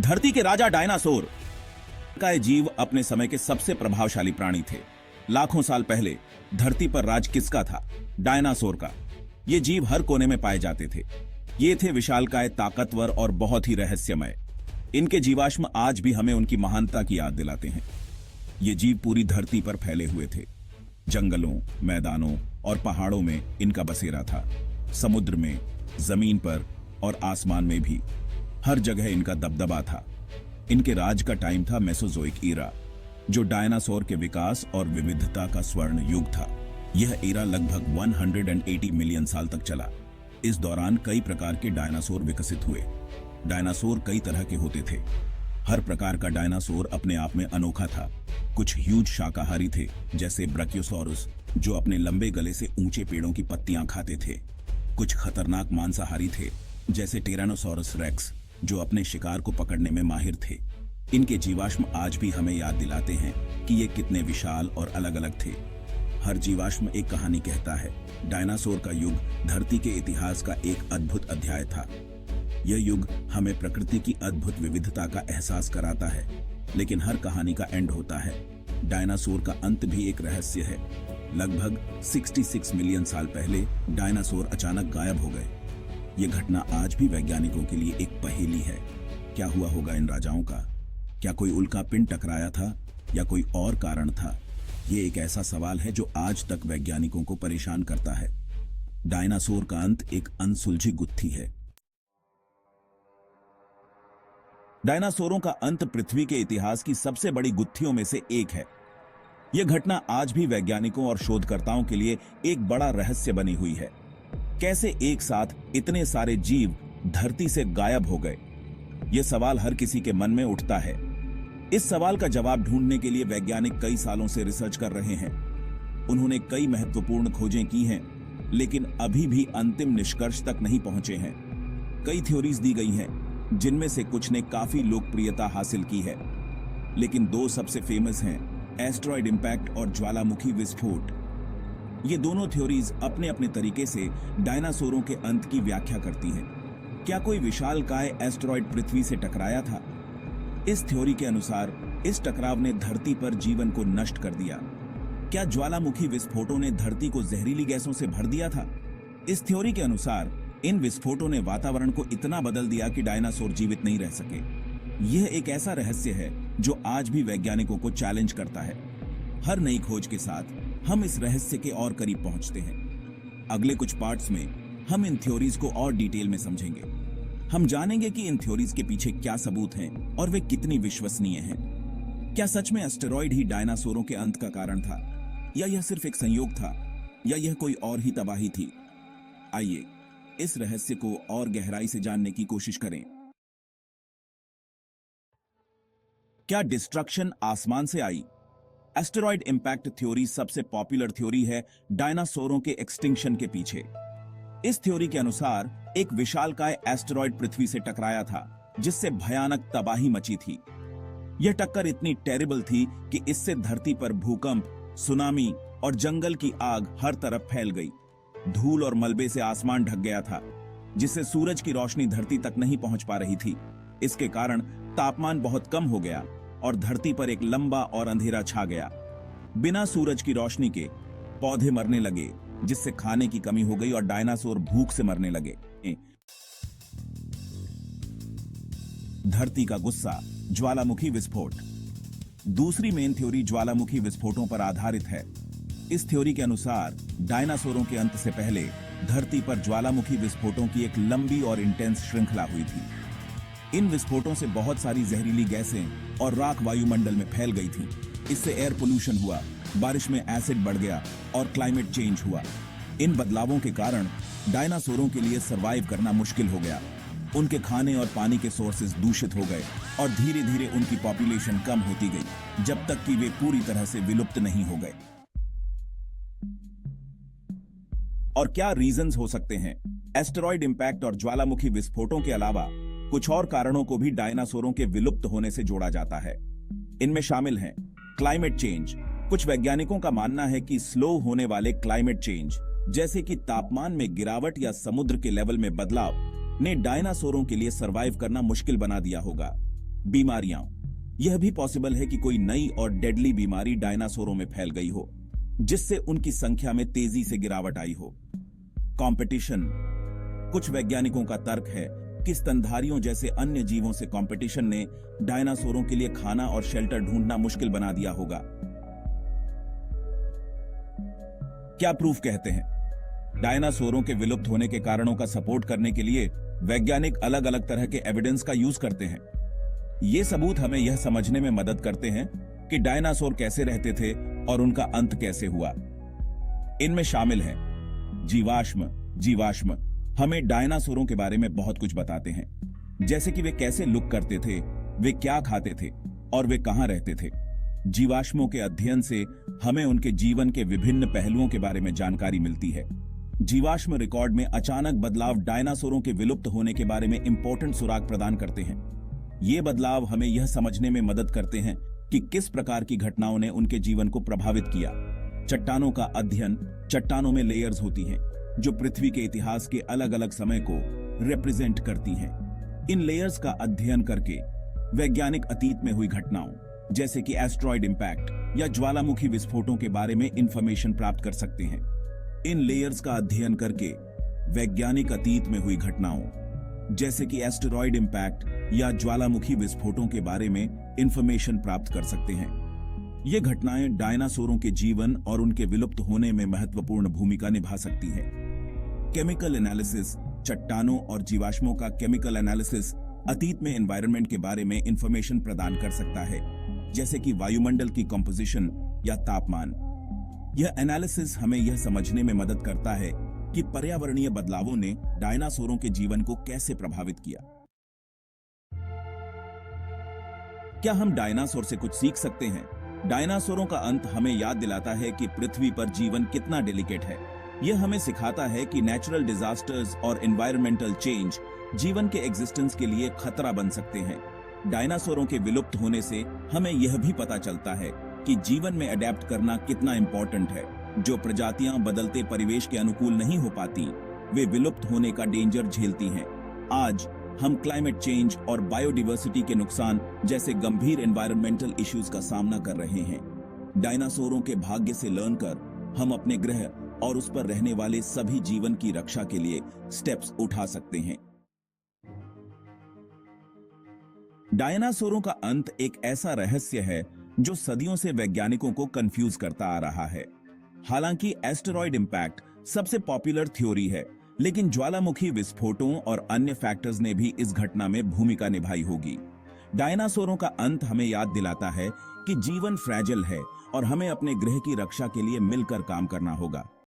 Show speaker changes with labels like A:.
A: धरती के राजा डायनासोर का ये जीव अपने समय के सबसे प्रभावशाली प्राणी थे। लाखों साल पहले धरती पर राज किसका था? डायनासोर का। ये जीव हर कोने में पाए जाते थे। ये थे विशालकाय, ताकतवर और बहुत ही रहस्यमय। इनके जीवाश्म आज भी हमें उनकी महानता की याद दिलाते हैं। ये जीव पूरी धरती पर फैले हुए थे। जंगलों, मैदानों और पहाड़ों में इनका बसेरा था। समुद्र में, जमीन पर और आसमान में भी हर जगह इनका दबदबा था। इनके राज का टाइम था मेसोजोइक ईरा, जो डायनासोर के विकास और विविधता का स्वर्ण युग था। यह ईरा लगभग 180 मिलियन साल तक चला। इस दौरान कई प्रकार के डायनासोर विकसित हुए। डायनासोर कई तरह के होते थे। हर प्रकार का डायनासोर अपने आप में अनोखा था। कुछ ह्यूज शाकाहारी थे, जैसे ब्रकियोसॉरस, जो अपने लंबे गले से ऊंचे पेड़ों की पत्तियां खाते थे। कुछ खतरनाक मांसाहारी थे, जैसे टिरानोसॉरस रेक्स, जो अपने शिकार को पकड़ने में माहिर थे। इनके जीवाश्म आज भी हमें याद दिलाते हैं कि ये कितने विशाल और अलग अलग थे। हर जीवाश्म एक कहानी कहता है। डायनासोर का युग धरती के इतिहास का एक अद्भुत अध्याय था। यह युग हमें प्रकृति की अद्भुत विविधता का एहसास कराता है, लेकिन हर कहानी का एंड होता है। डायनासोर का अंत भी एक रहस्य है। लगभग 66 मिलियन साल पहले डायनासोर अचानक गायब हो गए। यह घटना आज भी वैज्ञानिकों के लिए एक पहेली है। क्या हुआ होगा इन राजाओं का? क्या कोई उल्का पिंड टकराया था या कोई और कारण था? यह एक ऐसा सवाल है जो आज तक वैज्ञानिकों को परेशान करता है। डायनासोर का अंत एक अनसुलझी गुत्थी है। डायनासोरों का अंत पृथ्वी के इतिहास की सबसे बड़ी गुत्थियों में से एक है। यह घटना आज भी वैज्ञानिकों और शोधकर्ताओं के लिए एक बड़ा रहस्य बनी हुई है। कैसे एक साथ इतने सारे जीव धरती से गायब हो गए? यह सवाल हर किसी के मन में उठता है। इस सवाल का जवाब ढूंढने के लिए वैज्ञानिक कई सालों से रिसर्च कर रहे हैं। उन्होंने कई महत्वपूर्ण खोजें की हैं, लेकिन अभी भी अंतिम निष्कर्ष तक नहीं पहुंचे हैं। कई थ्योरीज दी गई हैं, जिनमें से कुछ ने काफी लोकप्रियता हासिल की है, लेकिन दो सबसे फेमस हैं, एस्टेरॉयड इंपैक्ट और ज्वालामुखी विस्फोट। ये दोनों थ्योरीज अपने अपने तरीके से डायनासोरों के अंत की व्याख्या करती हैं। क्या कोई विशालकाय एस्टेरॉयड पृथ्वी से टकराया था? इस थ्योरी के अनुसार इस टकराव ने धरती पर जीवन को नष्ट कर दिया। क्या ज्वालामुखी विस्फोटों ने धरती को जहरीली गैसों से भर दिया था? इस थ्योरी के अनुसार इन विस्फोटों ने वातावरण को इतना बदल दिया कि डायनासोर जीवित नहीं रह सके। यह एक ऐसा रहस्य है जो आज भी वैज्ञानिकों को चैलेंज करता है। हर नई खोज के साथ हम इस रहस्य के और करीब पहुंचते हैं। अगले कुछ पार्ट्स में हम इन थ्योरीज को और डिटेल में समझेंगे। हम जानेंगे कि इन थ्योरीज के पीछे क्या सबूत हैं और वे कितनी विश्वसनीय हैं। क्या सच में एस्टेरॉयड ही डायनासोरों के अंत का कारण था, या यह सिर्फ एक संयोग था, या यह कोई और ही तबाही थी? आइए इस रहस्य को और गहराई से जानने की कोशिश करें। क्या डिस्ट्रक्शन आसमान से आई? एस्टेरॉयड इंपैक्ट थ्योरी सबसे पॉपुलर थ्योरी है डायनासोरों के एक्सटिंक्शन के पीछे। इस थ्योरी के अनुसार एक विशालकाय एस्टेरॉयड पृथ्वी से टकराया था, जिससे भयानक तबाही मची थी। यह टक्कर इतनी टेरिबल थी कि इससे धरती पर भूकंप, सुनामी और जंगल की आग हर तरफ फैल गई। धूल और मलबे से आसमान ढक गया था, जिससे सूरज की रोशनी धरती तक नहीं पहुंच पा रही थी। इसके कारण तापमान बहुत कम हो गया और धरती पर एक लंबा और अंधेरा छा गया। बिना सूरज की रोशनी के पौधे मरने लगे, जिससे खाने की कमी हो गई और डायनासोर भूख से मरने लगे। धरती का गुस्सा, ज्वालामुखी विस्फोट। दूसरी मेन थ्योरी ज्वालामुखी विस्फोटों पर आधारित है। इस थ्योरी के अनुसार डायनासोरों के अंत से पहले धरती पर ज्वालामुखी विस्फोटों की एक लंबी और इंटेंस श्रृंखला हुई थी। इन विस्फोटों से बहुत सारी जहरीली गैसें और राख वायुमंडल में फैल गई थी। इससे एयर पोल्यूशन हुआ, बारिश में एसिड बढ़ गया और क्लाइमेट चेंज हुआ। इन बदलावों के कारण डायनासोरों के लिए सरवाइव करना मुश्किल हो गया। उनके खाने और पानी के सोर्सेज दूषित हो गए और धीरे धीरे उनकी पॉपुलेशन कम होती गई, जब तक कि वे पूरी तरह से विलुप्त नहीं हो गए। और क्या रीजंस हो सकते हैं? एस्टेरॉयड इंपैक्ट और ज्वालामुखी विस्फोटों के अलावा कुछ और कारणों को भी डायनासोरों के विलुप्त होने से जोड़ा जाता है। इनमें शामिल हैं क्लाइमेट चेंज। कुछ वैज्ञानिकों का मानना है कि स्लो होने वाले क्लाइमेट चेंज, जैसे कि तापमान में गिरावट या समुद्र के लेवल में बदलाव, ने डायनासोरों के लिए सरवाइव करना मुश्किल बना दिया होगा। बीमारियां। यह भी पॉसिबल है कि कोई नई और डेडली बीमारी डायनासोरों में फैल गई हो, जिससे उनकी संख्या में तेजी से गिरावट आई हो। कंपटीशन। कुछ वैज्ञानिकों का तर्क है कि स्तनधारियों जैसे अन्य जीवों से कंपटीशन ने डायनासोरों के लिए खाना और शेल्टर ढूंढना मुश्किल बना दिया होगा। क्या प्रूफ कहते हैं? डायनासोरों के विलुप्त होने के कारणों का सपोर्ट करने के लिए वैज्ञानिक अलग अलग तरह के एविडेंस का यूज करते हैं। ये सबूत हमें यह समझने में मदद करते हैं कि डायनासोर कैसे रहते थे और उनका अंत कैसे हुआ। इनमें शामिल है जीवाश्म हमें डायनासोरों के बारे में बहुत कुछ बताते हैं, जैसे कि वे कैसे लुक करते थे, वे क्या खाते थे और वे कहां रहते थे। जीवाश्मों के अध्ययन से हमें उनके जीवन के विभिन्न पहलुओं के बारे में जानकारी मिलती है। जीवाश्म रिकॉर्ड में अचानक बदलाव डायनासोरों के विलुप्त होने के बारे में इंपॉर्टेंट सुराग प्रदान करते हैं। ये बदलाव हमें यह समझने में मदद करते हैं कि किस प्रकार की घटनाओं ने उनके जीवन को प्रभावित किया। चट्टानों का अध्ययन। चट्टानों में लेयर्स होती हैं जो पृथ्वी के इतिहास के अलग अलग समय को रिप्रेजेंट करती हैं। इन लेयर्स का अध्ययन करके वैज्ञानिक अतीत में हुई घटनाओं जैसे कि एस्ट्रॉयड इंपैक्ट या ज्वालामुखी विस्फोटों के बारे में इंफॉर्मेशन प्राप्त कर सकते हैं। इन लेयर्स का अध्ययन करके वैज्ञानिक अतीत में हुई घटनाओं जैसे कि एस्टेरॉयड इंपैक्ट या ज्वालामुखी विस्फोटों के बारे में इंफॉर्मेशन प्राप्त कर सकते हैं। ये घटनाएं डायनासोरों के जीवन और उनके विलुप्त होने में महत्वपूर्ण भूमिका निभा सकती हैं। Chemical analysis. चट्टानों और जीवाश्मों का केमिकल एनालिसिस अतीत में एनवायरनमेंट के बारे में इंफॉर्मेशन प्रदान कर सकता है, जैसे कि वायुमंडल की कंपोजिशन या तापमान। यह एनालिसिस हमें यह समझने में मदद करता है कि पर्यावरणीय बदलावों ने डायनासोरों के जीवन को कैसे प्रभावित किया। क्या हम डायनासोर से कुछ सीख सकते हैं? डायनासोरों का अंत हमें याद दिलाता है कि पृथ्वी पर जीवन कितना डेलिकेट है। यह हमें सिखाता है कि नेचुरल डिजास्टर्स और एनवायरमेंटल चेंज जीवन के एग्जिस्टेंस के लिए खतरा बन सकते हैं। डायनासोरों के विलुप्त होने से हमें यह भी पता चलता है कि जीवन में अडेप्ट करना कितना इंपॉर्टेंट है। जो प्रजातियां बदलते परिवेश के अनुकूल नहीं हो पाती, वे विलुप्त होने का डेंजर झेलती हैं। आज हम क्लाइमेट चेंज और बायोडिवर्सिटी के नुकसान जैसे गंभीर एनवायरमेंटल इश्यूज का सामना कर रहे हैं। डायनासोरों के भाग्य से लर्न कर हम अपने ग्रह और उस पर रहने वाले सभी जीवन की रक्षा के लिए स्टेप्स उठा सकते हैं। डायनासोरों का अंत एक ऐसा रहस्य है जो सदियों से वैज्ञानिकों को कंफ्यूज करता आ रहा है। हालांकि एस्टेरॉयड इंपैक्ट सबसे पॉपुलर थ्योरी है, लेकिन ज्वालामुखी विस्फोटों और अन्य फैक्टर्स ने भी इस घटना में भूमिका निभाई होगी। डायनासोरों का अंत हमें याद दिलाता है कि जीवन फ्रैजिल है और हमें अपने ग्रह की रक्षा के लिए मिलकर काम करना होगा।